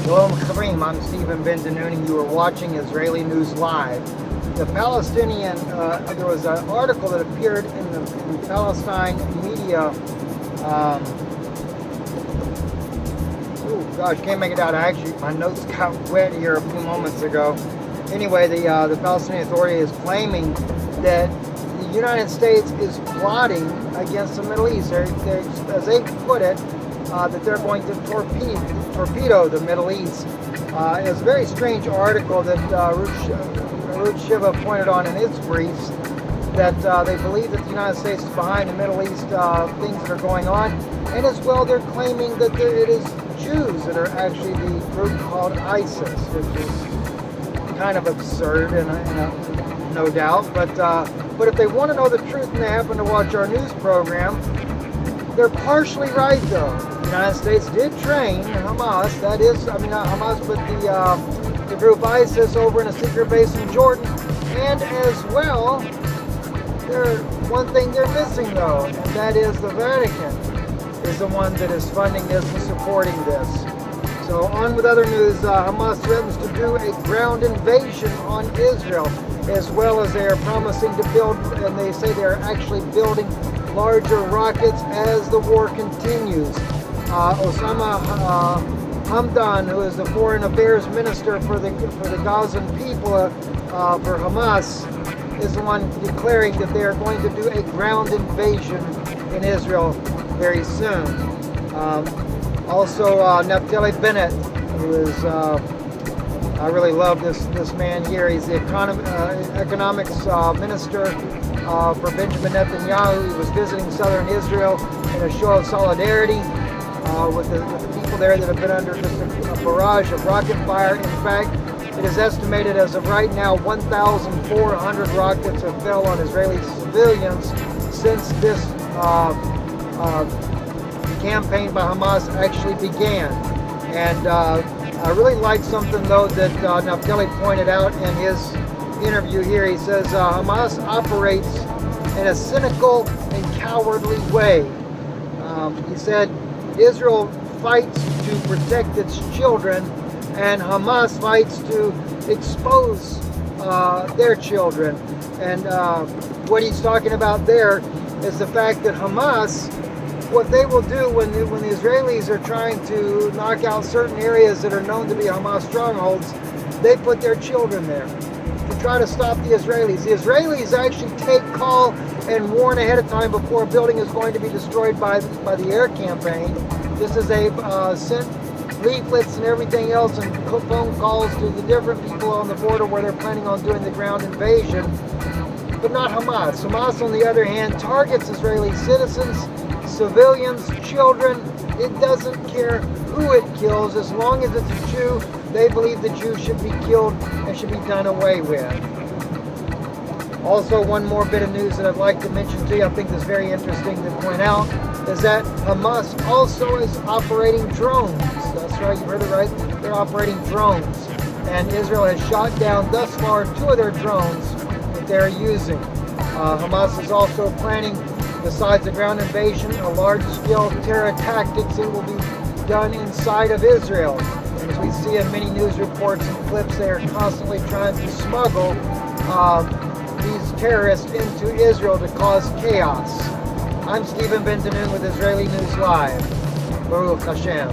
Shalom Chavrim, I'm Stephen Ben Danoon, and you are watching Israeli News Live. The Palestinian, there was an article that appeared in the Palestine media. Oh gosh, can't make it out. My notes got wet here a few moments ago. Anyway, the Palestinian Authority is claiming that the United States is plotting against the Middle East. As they put it, that they're going to torpedo the Middle East. It's a very strange article that Ruth Shiva pointed on in his briefs, that they believe that the United States is behind the Middle East things that are going on, and as well they're claiming that it is Jews that are actually the group called ISIS, which is kind of absurd, and no doubt. But if they want to know the truth and they happen to watch our news program, they're partially right, though. The United States did train Hamas, not Hamas, but the group ISIS over in a secret base in Jordan. And as well, one thing they're missing, though, and that is the Vatican is the one that is funding this and supporting this. So on with other news, Hamas threatens to do a ground invasion on Israel, as well as they are promising to build, and they say they're actually building larger rockets as the war continues. Osama Hamdan, who is the Foreign Affairs Minister for the Gazan people, for Hamas, is the one declaring that they are going to do a ground invasion in Israel very soon. Also, Naftali Bennett, who is, I really love this man here. He's the economics minister for Benjamin Netanyahu. He was visiting southern Israel in a show of solidarity with the people there that have been under just a barrage of rocket fire. In fact, it is estimated as of right now 1,400 rockets have fell on Israeli civilians since this campaign by Hamas actually began. And I really like something, though, that Naftali pointed out in his interview here. He says Hamas operates in a cynical and cowardly way. He said Israel fights to protect its children, and Hamas fights to expose their children. And what he's talking about there is the fact that Hamas, what they will do when the Israelis are trying to knock out certain areas that are known to be Hamas strongholds, they put their children there to try to stop the Israelis. The Israelis actually take call and warn ahead of time before a building is going to be destroyed by the air campaign, just as they've sent leaflets and everything else and phone calls to the different people on the border where they're planning on doing the ground invasion, but not Hamas. Hamas, on the other hand, targets Israeli citizens, civilians, children. It doesn't care who it kills. As long as it's a Jew, they believe the Jew should be killed and should be done away with. Also, one more bit of news that I'd like to mention to you, I think is very interesting to point out, is that Hamas also is operating drones. That's right, you heard it right. They're operating drones. And Israel has shot down thus far 2 of their drones that they're using. Hamas is also planning, besides the ground invasion, a large-scale terror tactics that will be done inside of Israel. And as we see in many news reports and clips, they are constantly trying to smuggle these terrorists into Israel to cause chaos. I'm Stephen Ben Danoon with Israeli News Live. Baruch Hashem.